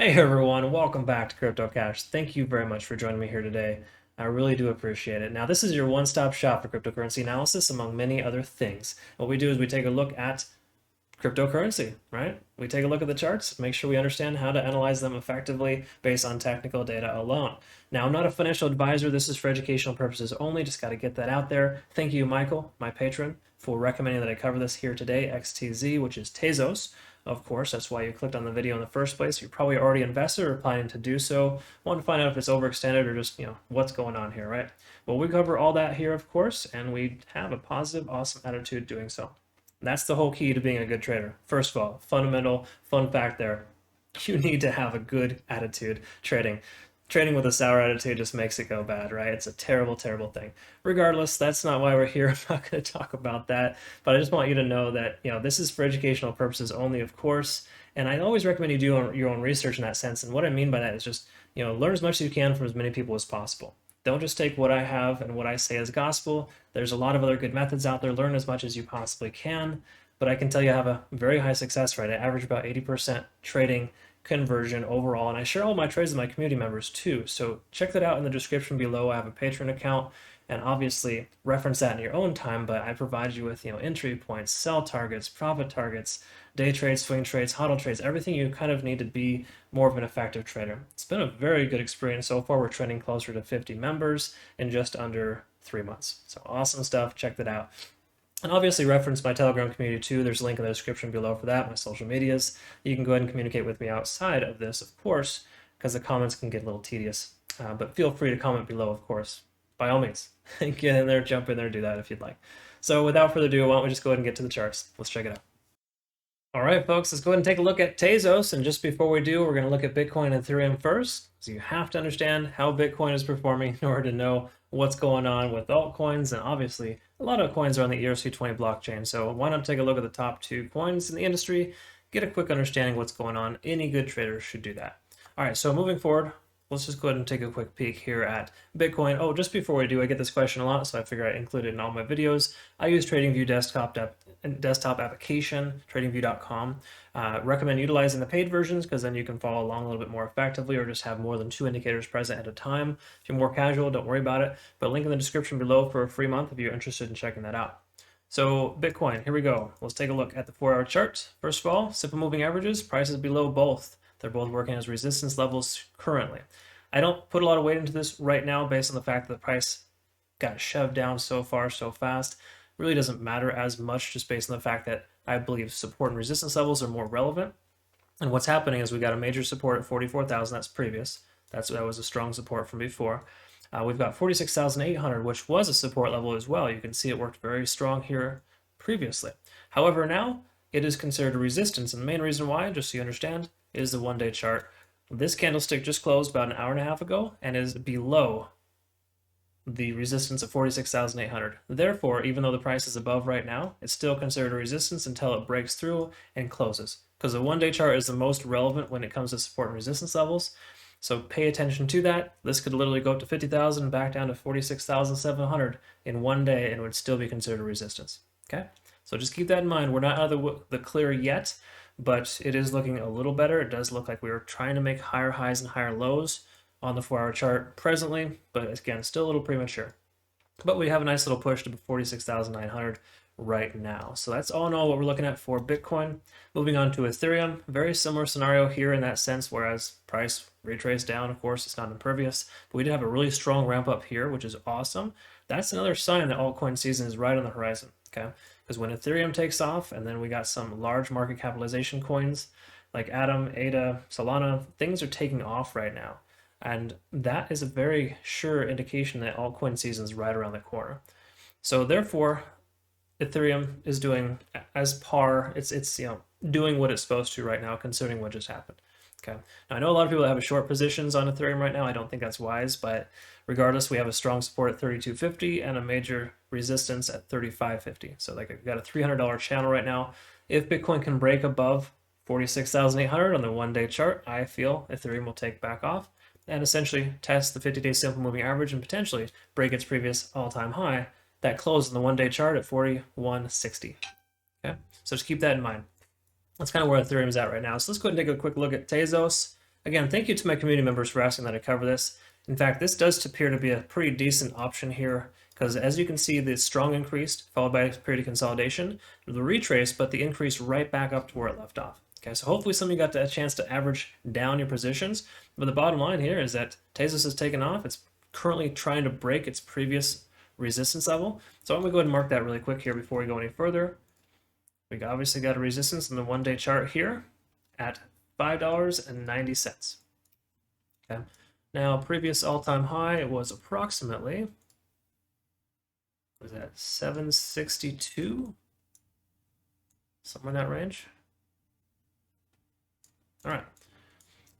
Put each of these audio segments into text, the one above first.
Hey everyone, welcome back to Crypto Cash. Thank you very much for joining me here today. I really do appreciate it. Now, this is your one-stop shop for cryptocurrency analysis, among many other things. What we do is we take a look at cryptocurrency, right? We take a look at the charts, make sure we understand how to analyze them effectively based on technical data alone. Now, I'm not a financial advisor. This is for educational purposes only. Just got to get that out there. Thank you, Michael, my patron, for recommending that I cover this here today, XTZ, which is Tezos. Of course, that's why you clicked on the video in the first place. You're probably already invested or planning to do so. Want to find out if it's overextended or just, what's going on here, right? Well, we cover all that here, of course, and we have a positive, awesome attitude doing so. That's the whole key to being a good trader. First of all, fundamental fun fact there. You need to have a good attitude trading. Trading with a sour attitude just makes it go bad, right? It's a terrible, terrible thing. Regardless, that's not why we're here. I'm not going to talk about that, but I just want you to know that, this is for educational purposes only, of course. And I always recommend you do your own research in that sense. And what I mean by that is just, learn as much as you can from as many people as possible. Don't just take what I have and what I say as gospel. There's a lot of other good methods out there. Learn as much as you possibly can. But I can tell you I have a very high success rate. I average about 80% trading conversion overall, and I share all my trades with my community members too. So check that out in the description below. I have a Patron account, and obviously reference that in your own time, but I provide you with entry points, sell targets, profit targets, day trades, swing trades, hodl trades, everything you kind of need to be more of an effective trader. It's been a very good experience so far. We're trending closer to 50 members in just under 3 months. So awesome stuff. Check that out. And obviously reference my Telegram community too. There's a link in the description below for that, my social medias. You can go ahead and communicate with me outside of this, of course, because the comments can get a little tedious. But feel free to comment below, of course, by all means. Get in there, jump in there, do that if you'd like. So without further ado, why don't we just go ahead and get to the charts. Let's check it out. All right, folks, let's go ahead and take a look at Tezos. And just before we do, we're going to look at Bitcoin and Ethereum first. So you have to understand how Bitcoin is performing in order to know what's going on with altcoins. And obviously, a lot of coins are on the ERC20 blockchain. So why not take a look at the top two coins in the industry, get a quick understanding of what's going on. Any good trader should do that. All right, so moving forward, let's just go ahead and take a quick peek here at Bitcoin. Oh, just before we do, I get this question a lot, so I figure I include it in all my videos. I use TradingView desktop application, tradingview.com. Recommend utilizing the paid versions because then you can follow along a little bit more effectively or just have more than 2 indicators present at a time. If you're more casual, don't worry about it. But link in the description below for a free month if you're interested in checking that out. So Bitcoin, here we go. Let's take a look at the 4-hour chart. First of all, simple moving averages, prices below both. They're both working as resistance levels currently. I don't put a lot of weight into this right now based on the fact that the price got shoved down so far so fast. Really doesn't matter as much just based on the fact that I believe support and resistance levels are more relevant. And what's happening is we got a major support at 44,000. That's previous. That was a strong support from before. We've got 46,800, which was a support level as well. You can see it worked very strong here previously. However, now it is considered a resistance. And the main reason why, just so you understand, is the one-day chart. This candlestick just closed about an hour and a half ago and is below the resistance of 46,800. Therefore, even though the price is above right now, it's still considered a resistance until it breaks through and closes. Because the one-day chart is the most relevant when it comes to support and resistance levels. So pay attention to that. This could literally go up to 50,000 and back down to 46,700 in one day and would still be considered a resistance. Okay? So just keep that in mind. We're not out of the clear yet, but it is looking a little better. It does look like we were trying to make higher highs and higher lows on the 4-hour chart presently, but again, still a little premature. But we have a nice little push to 46,900 right now. So that's all in all what we're looking at for Bitcoin. Moving on to Ethereum, very similar scenario here in that sense, whereas price retraced down, of course, it's not impervious, but we did have a really strong ramp up here, which is awesome. That's another sign that altcoin season is right on the horizon, okay? Because when Ethereum takes off, and then we got some large market capitalization coins like Atom, ADA, Solana, things are taking off right now. And that is a very sure indication that altcoin season is right around the corner. So therefore, Ethereum is doing as par. It's doing what it's supposed to right now, considering what just happened. Okay. Now I know a lot of people that have short positions on Ethereum right now. I don't think that's wise, but regardless, we have a strong support at 32.50 and a major resistance at 35.50. So like we've got a $300 channel right now. If Bitcoin can break above 46,800 on the one-day chart, I feel Ethereum will take back off and essentially test the 50-day simple moving average and potentially break its previous all-time high that closed on the one-day chart at 41.60. Okay, so just keep that in mind. That's kind of where Ethereum is at right now. So let's go ahead and take a quick look at Tezos. again, thank you to my community members for asking that I cover this. In fact, this does appear to be a pretty decent option here, because as you can see, the strong increase followed by a period of consolidation, the retrace, but the increase right back up to where it left off. Okay, so hopefully some of you got a chance to average down your positions, but the bottom line here is that Tezos has taken off. It's currently trying to break its previous resistance level. So I'm going to go ahead and mark that really quick here before we go any further. We obviously got a resistance in the one-day chart here at $5.90. Okay. Now, previous all-time high was approximately, was that 762? Somewhere in that range. All right.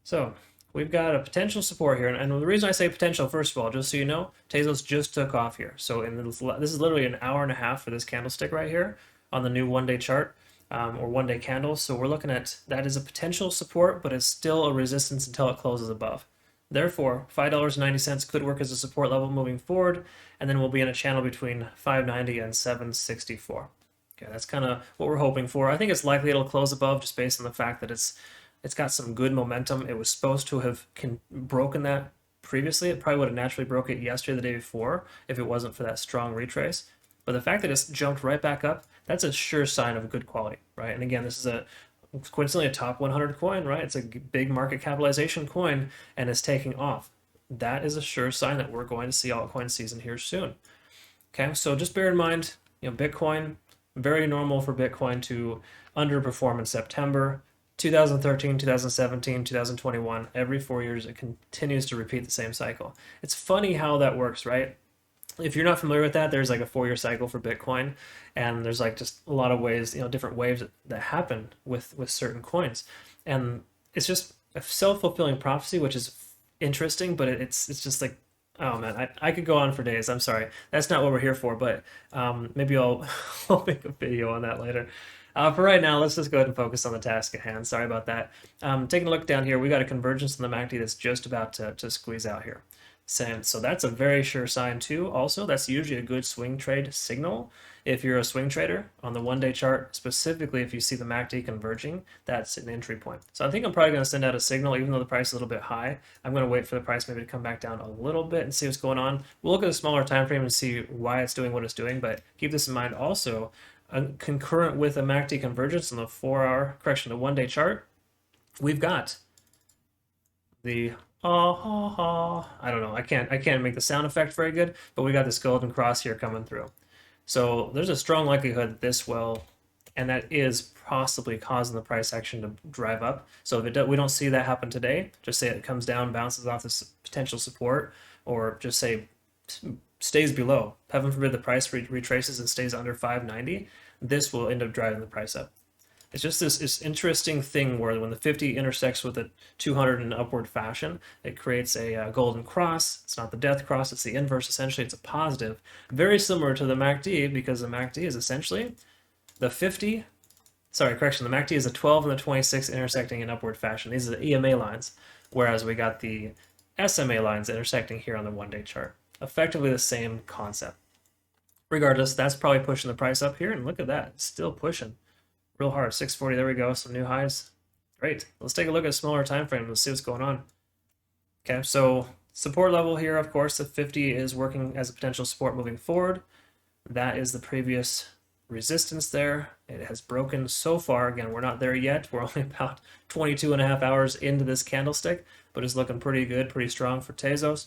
So we've got a potential support here, and the reason I say potential, first of all, just so you know, Tezos just took off here. So this is literally an hour and a half for this candlestick right here on the new one-day chart, or one-day candle. So we're looking at that is a potential support, but it's still a resistance until it closes above. Therefore, $5.90 could work as a support level moving forward, and then we'll be in a channel between 590 and 764. Okay, that's kind of what we're hoping for. I think it's likely it'll close above just based on the fact that it's got some good momentum. It was supposed to have broken that previously. It probably would have naturally broke it yesterday, the day before, if it wasn't for that strong retrace. But the fact that it's jumped right back up, that's a sure sign of good quality, right? And again, this is coincidentally a top 100 coin, right? It's a big market capitalization coin, and it's taking off. That is a sure sign that we're going to see altcoin season here soon. Okay, so just bear in mind, Bitcoin, very normal for Bitcoin to underperform in September. 2013, 2017, 2021, every 4 years, it continues to repeat the same cycle. It's funny how that works, right? If you're not familiar with that, there's like a 4-year cycle for Bitcoin, and there's like just a lot of ways, different waves that happen with certain coins. And it's just a self-fulfilling prophecy, which is interesting, but it's just like, oh man, I could go on for days. I'm sorry. That's not what we're here for, but maybe I'll make a video on that later. For right now, let's just go ahead and focus on the task at hand. Sorry about that. Taking a look down here, we got a convergence in the MACD that's just about to squeeze out here. So that's a very sure sign too. Also, that's usually a good swing trade signal. If you're a swing trader on the one-day chart, specifically if you see the MACD converging, that's an entry point. So I think I'm probably going to send out a signal, even though the price is a little bit high. I'm going to wait for the price maybe to come back down a little bit and see what's going on. We'll look at a smaller time frame and see why it's doing what it's doing, but keep this in mind also. Concurrent with a MACD convergence on the 4-hour, correction, the one-day chart, we've got the I don't know, I can't make the sound effect very good, but we got this golden cross here coming through. So there's a strong likelihood that this will, and that is possibly causing the price action to drive up. So if we don't see that happen today, just say it comes down, bounces off this potential support, or just say stays below. Heaven forbid the price retraces and stays under 590. This will end up driving the price up. It's just this interesting thing where when the 50 intersects with the 200 in upward fashion, it creates a golden cross. It's not the death cross, it's the inverse. Essentially, it's a positive. Very similar to the MACD, because the MACD is essentially the 50, sorry, correction, the MACD is the 12 and the 26 intersecting in upward fashion. These are the EMA lines, whereas we got the SMA lines intersecting here on the one-day chart. Effectively the same concept. Regardless, that's probably pushing the price up here, and look at that, it's still pushing real hard. 640, there we go, some new highs. Great. Let's take a look at a smaller time frame. Let's see what's going on. Okay, so support level here, of course, the 50 is working as a potential support moving forward. That is the previous resistance there. It has broken so far. Again, we're not there yet. We're only about 22.5 hours into this candlestick, but it's looking pretty good, pretty strong for Tezos.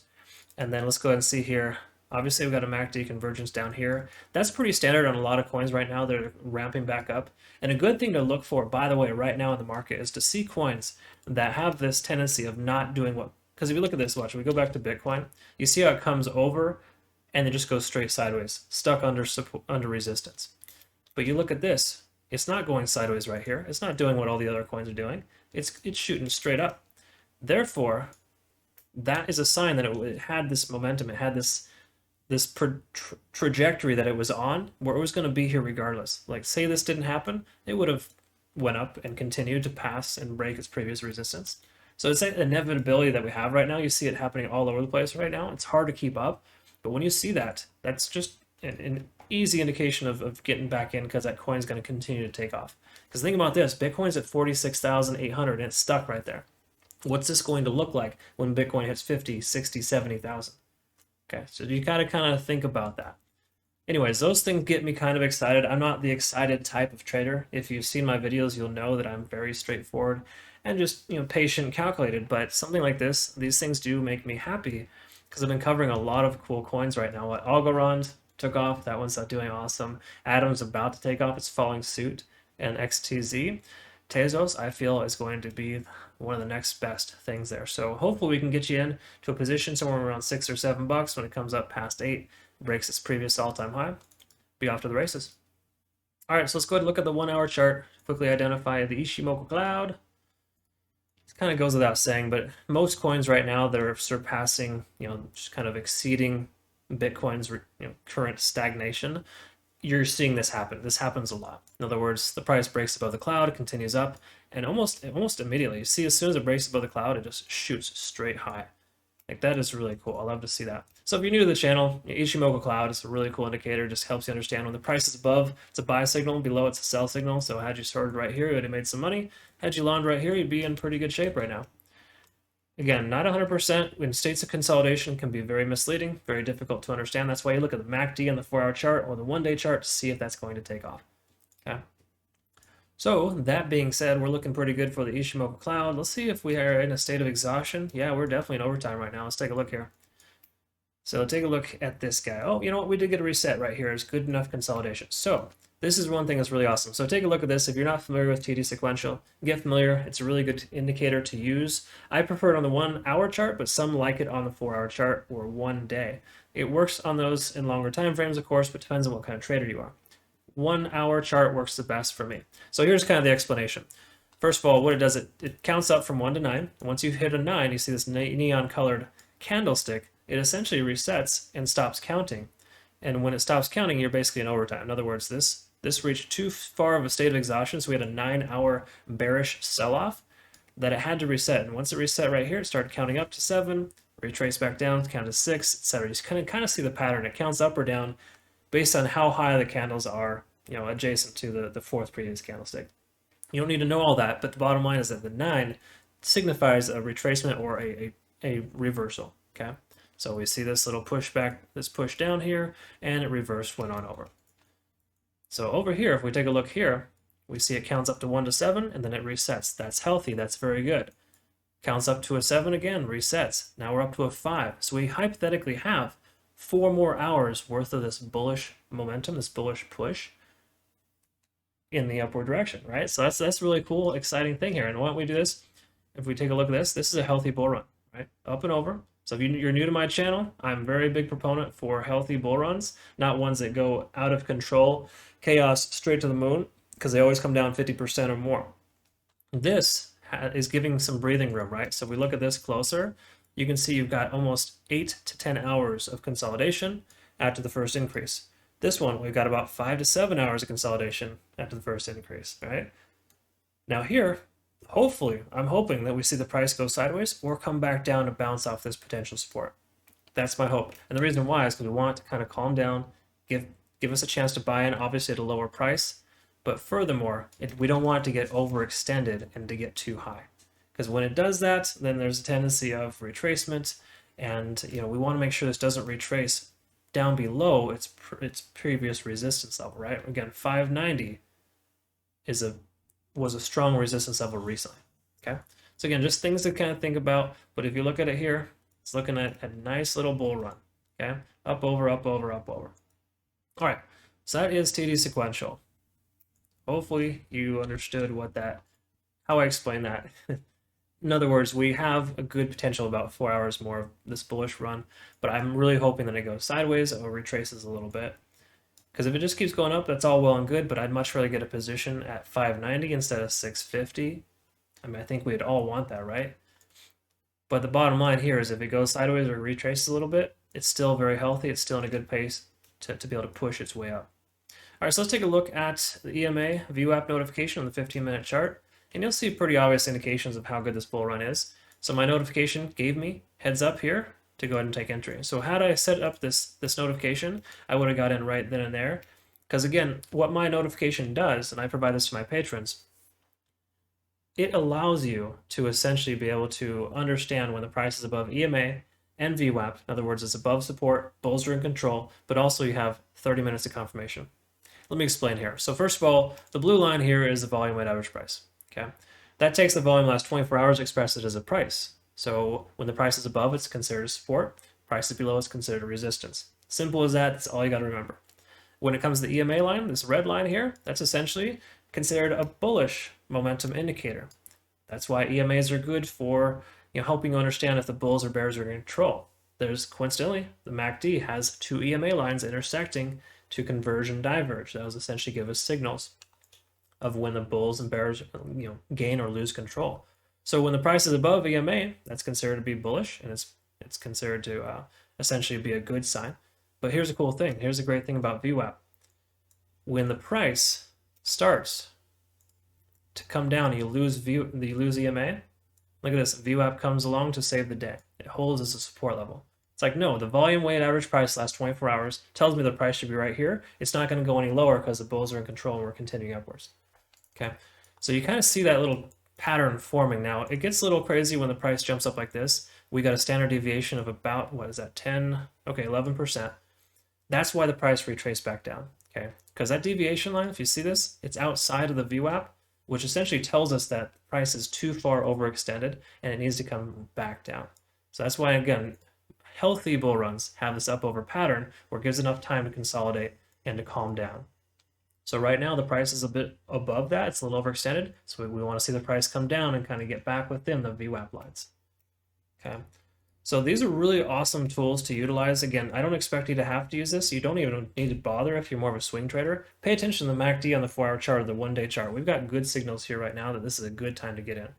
And then let's go ahead and see here. Obviously, we've got a MACD convergence down here. That's pretty standard on a lot of coins right now. They're ramping back up. And a good thing to look for, by the way, right now in the market is to see coins that have this tendency of not doing what... Because if you look at this, watch, we go back to Bitcoin, you see how it comes over and it just goes straight sideways, stuck under resistance. But you look at this, it's not going sideways right here. It's not doing what all the other coins are doing. It's shooting straight up. Therefore, that is a sign that it had this momentum. It had this trajectory that it was on, where it was going to be here regardless. Like, say this didn't happen, it would have went up and continued to pass and break its previous resistance. So it's an inevitability that we have right now. You see it happening all over the place right now. It's hard to keep up, but when you see that, that's just an easy indication of getting back in, because that coin's going to continue to take off. Because think about this, Bitcoin's at 46,800 and it's stuck right there. What's this going to look like when Bitcoin hits 50, 60, 70,000? Okay, so you gotta kind of think about that. Anyways, those things get me kind of excited. I'm not the excited type of trader. If you've seen my videos, you'll know that I'm very straightforward and just, patient, calculated. But something like this, these things do make me happy because I've been covering a lot of cool coins right now. What Algorand took off, that one's doing awesome. Atom's about to take off, it's following suit. And XTZ, Tezos, I feel is going to be one of the next best things there. So hopefully we can get you in to a position somewhere around $6 or $7 when it comes up past 8. Breaks its previous all-time high, be off to the races. All right, so let's go ahead and look at the 1 hour chart, quickly identify the Ichimoku cloud. It kind of goes without saying, but most coins right now, they're surpassing, just kind of exceeding Bitcoin's current stagnation. You're seeing this happen. This happens a lot. In other words, the price breaks above the cloud, continues up, and almost immediately, you see as soon as it breaks above the cloud, it just shoots straight high. Like, that is really cool. I love to see that. So if you're new to the channel, Ichimoku Cloud is a really cool indicator. Just helps you understand when the price is above, it's a buy signal. Below, it's a sell signal. So had you started right here, you would have made some money. Had you launched right here, you'd be in pretty good shape right now. Again, not 100%. When states of consolidation can be very misleading, very difficult to understand. That's why you look at the MACD on the 4-hour chart or the 1-day chart to see if that's going to take off. Okay. So that being said, we're looking pretty good for the Ichimoku cloud. Let's see if we are in a state of exhaustion. Yeah, we're definitely in overtime right now. Let's take a look here. So take a look at this guy. Oh, you know what? We did get a reset right here. It's good enough consolidation. So this is one thing that's really awesome. So take a look at this. If you're not familiar with TD sequential, get familiar. It's a really good indicator to use. I prefer it on the 1 hour chart, but some like it on the 4-hour chart or 1 day. It works on those in longer time frames, of course, but depends on what kind of trader you are. 1 hour chart works the best for me. So here's kind of the explanation. First of all, what it does, it counts up from 1 to 9. And once you hit a 9, you see this neon colored candlestick. It essentially resets and stops counting. And when it stops counting, you're basically in overtime. In other words, this reached too far of a state of exhaustion, so we had a 9-hour bearish sell-off that it had to reset. And once it reset right here, it started counting up to 7, retrace back down, count to 6, etc. You can kind of see the pattern. It counts up or down based on how high the candles are, adjacent to the 4th previous candlestick. You don't need to know all that, but the bottom line is that the 9 signifies a retracement or a reversal, okay? So we see this little pushback, this push down here, and it reversed, went on over. So over here, if we take a look here, we see it counts up to 1 to 7, and then it resets. That's healthy, that's very good. Counts up to a 7 again, resets. Now we're up to a 5. So we hypothetically have 4 more hours worth of this bullish momentum, this bullish push in the upward direction, right? So that's really cool, exciting thing here. And why don't we do this? If we take a look at this is a healthy bull run, right? Up and over. So if you're new to my channel, I'm a very big proponent for healthy bull runs, not ones that go out of control, chaos straight to the moon, because they always come down 50% or more. This is giving some breathing room, right? So if we look at this closer, you can see you've got almost 8 to 10 hours of consolidation after the first increase. This one, we've got about 5 to 7 hours of consolidation after the first increase, right? Now here, hopefully, I'm hoping that we see the price go sideways or come back down to bounce off this potential support. That's my hope. And the reason why is because we want it to kind of calm down, give us a chance to buy in, obviously at a lower price. But furthermore, we don't want it to get overextended and to get too high. Because when it does that, then there's a tendency of retracement. And we want to make sure this doesn't retrace down below its previous resistance level, right? Again, 590 was a strong resistance level recently, okay? So again, just things to kind of think about, but if you look at it here, it's looking at a nice little bull run, okay? Up, over, up, over, up, over. All right, so that is TD sequential. Hopefully you understood how I explained that. In other words, we have a good potential about 4 hours more of this bullish run, but I'm really hoping that it goes sideways or retraces a little bit. Because if it just keeps going up, that's all well and good, but I'd much rather get a position at 590 instead of 650. I mean, I think we'd all want that, right? But the bottom line here is if it goes sideways or retraces a little bit, it's still very healthy. It's still in a good pace to be able to push its way up. All right, so let's take a look at the EMA view app notification on the 15-minute chart, and you'll see pretty obvious indications of how good this bull run is. So my notification gave me heads up here to go ahead and take entry. So had I set up this notification, I would have got in right then and there. Because again, what my notification does, and I provide this to my patrons, it allows you to essentially be able to understand when the price is above EMA and VWAP. In other words, it's above support, bulls are in control, but also you have 30 minutes of confirmation. Let me explain here. So first of all, the blue line here is the volume weighted average price. Okay, that takes the volume last 24 hours, express it as a price. So when the price is above, it's considered support. Price is below, it's considered resistance. Simple as that. That's all you got to remember. When it comes to the EMA line, this red line here, that's essentially considered a bullish momentum indicator. That's why EMAs are good for helping you understand if the bulls or bears are in control. There's coincidentally, the MACD has two EMA lines intersecting to converge and diverge. Those essentially give us signals of when the bulls and bears gain or lose control. So when the price is above EMA, that's considered to be bullish, and it's considered to essentially be a good sign. But here's a cool thing. Here's a great thing about VWAP. When the price starts to come down, you lose EMA. Look at this. VWAP comes along to save the day. It holds as a support level. It's like, no, the volume weighted average price last 24 hours tells me the price should be right here. It's not going to go any lower because the bulls are in control and we're continuing upwards. Okay, so you kind of see that little pattern forming. Now, it gets a little crazy when the price jumps up like this. We got a standard deviation of about, 11%. That's why the price retraced back down, okay? Because that deviation line, if you see this, it's outside of the VWAP, which essentially tells us that the price is too far overextended and it needs to come back down. So that's why, again, healthy bull runs have this up over pattern where it gives enough time to consolidate and to calm down. So right now the price is a bit above that. It's a little overextended. So we want to see the price come down and kind of get back within the VWAP lines. Okay. So these are really awesome tools to utilize. Again, I don't expect you to have to use this. You don't even need to bother if you're more of a swing trader. Pay attention to the MACD on the 4-hour chart or the one-day chart. We've got good signals here right now that this is a good time to get in.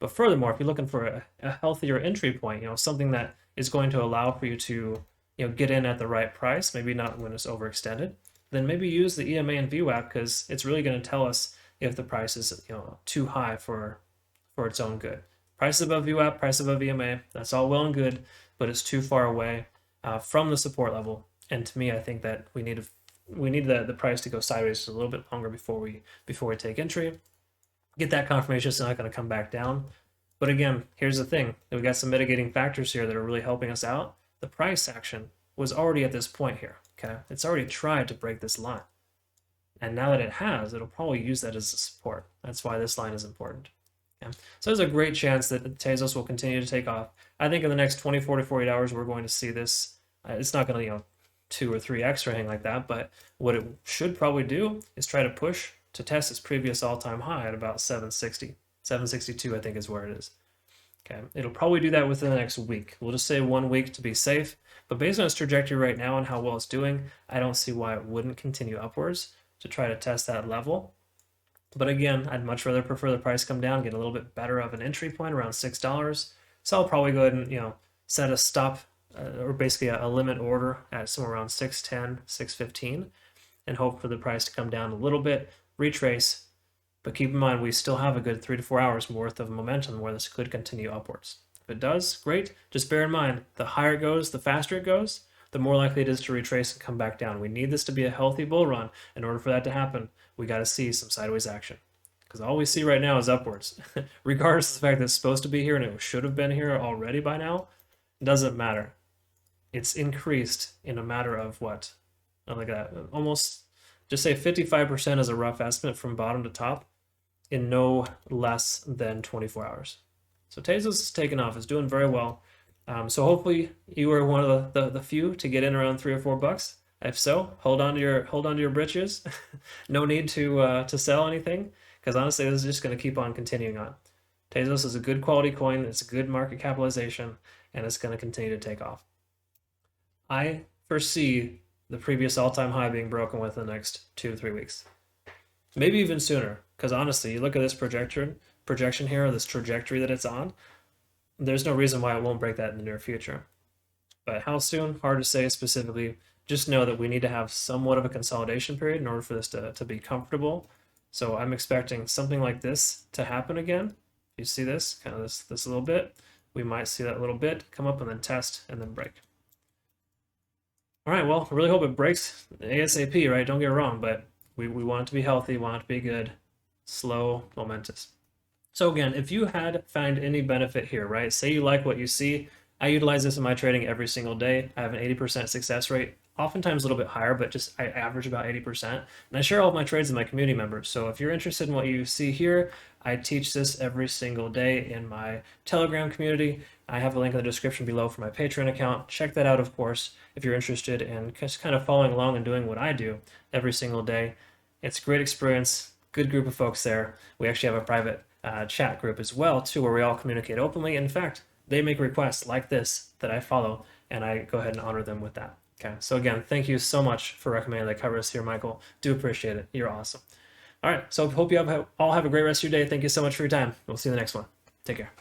But furthermore, if you're looking for a healthier entry point, something that is going to allow for you to get in at the right price, maybe not when it's overextended, then maybe use the EMA and VWAP because it's really going to tell us if the price is too high for its own good. Price above VWAP, price above EMA, that's all well and good, but it's too far away from the support level. And to me, I think that we need the price to go sideways a little bit longer before we take entry. Get that confirmation it's not going to come back down. But again, here's the thing. We got some mitigating factors here that are really helping us out. The price action was already at this point here. Okay, it's already tried to break this line. And now that it has, it'll probably use that as a support. That's why this line is important. Okay. So there's a great chance that Tezos will continue to take off. I think in the next 24 to 48 hours, we're going to see this. It's not going to, 2 or 3x or anything like that, but what it should probably do is try to push to test its previous all-time high at about 760. 762, I think, is where it is. Okay, it'll probably do that within the next week. We'll just say 1 week to be safe, but based on its trajectory right now and how well it's doing, I don't see why it wouldn't continue upwards to try to test that level. But again, I'd much rather prefer the price come down, get a little bit better of an entry point around $6. So I'll probably go ahead and set a stop or basically a limit order at somewhere around 610, 615, and hope for the price to come down a little bit, retrace. But keep in mind, we still have a good 3 to 4 hours worth of momentum where this could continue upwards. If it does, great. Just bear in mind, the higher it goes, the faster it goes, the more likely it is to retrace and come back down. We need this to be a healthy bull run. In order for that to happen, we got to see some sideways action. Because all we see right now is upwards. Regardless of the fact that it's supposed to be here and it should have been here already by now, it doesn't matter. It's increased in a matter of what? Look at that. Almost, just say 55% is a rough estimate from bottom to top in no less than 24 hours. So Tezos is taking off. It's doing very well. So hopefully you were one of the few to get in around $3 or $4. If so, hold on to your britches. No need to sell anything, because honestly, this is just going to keep on continuing on. Tezos is a good quality coin. It's a good market capitalization, and it's going to continue to take off. I foresee the previous all-time high being broken within the next 2 to 3 weeks, maybe even sooner. Because honestly, you look at this projection here, this trajectory that it's on. There's no reason why it won't break that in the near future. But how soon? Hard to say specifically. Just know that we need to have somewhat of a consolidation period in order for this to be comfortable. So I'm expecting something like this to happen again. You see this, kind of this little bit. We might see that little bit come up and then test and then break. All right, well, I really hope it breaks ASAP, right? Don't get it wrong, but we want it to be healthy, want it to be good, slow, momentous. So again, if you had found any benefit here, right? Say you like what you see. I utilize this in my trading every single day. I have an 80% success rate, oftentimes a little bit higher, but just I average about 80%. And I share all of my trades with my community members. So if you're interested in what you see here, I teach this every single day in my Telegram community. I have a link in the description below for my Patreon account. Check that out, of course, if you're interested in just kind of following along and doing what I do every single day. It's a great experience, good group of folks there. We actually have a private chat group as well, too, where we all communicate openly. In fact, they make requests like this that I follow, and I go ahead and honor them with that. Okay, so again, thank you so much for recommending that cover us here, Michael. Do appreciate it. You're awesome. All right, so hope you all have a great rest of your day. Thank you so much for your time. We'll see you in the next one. Take care.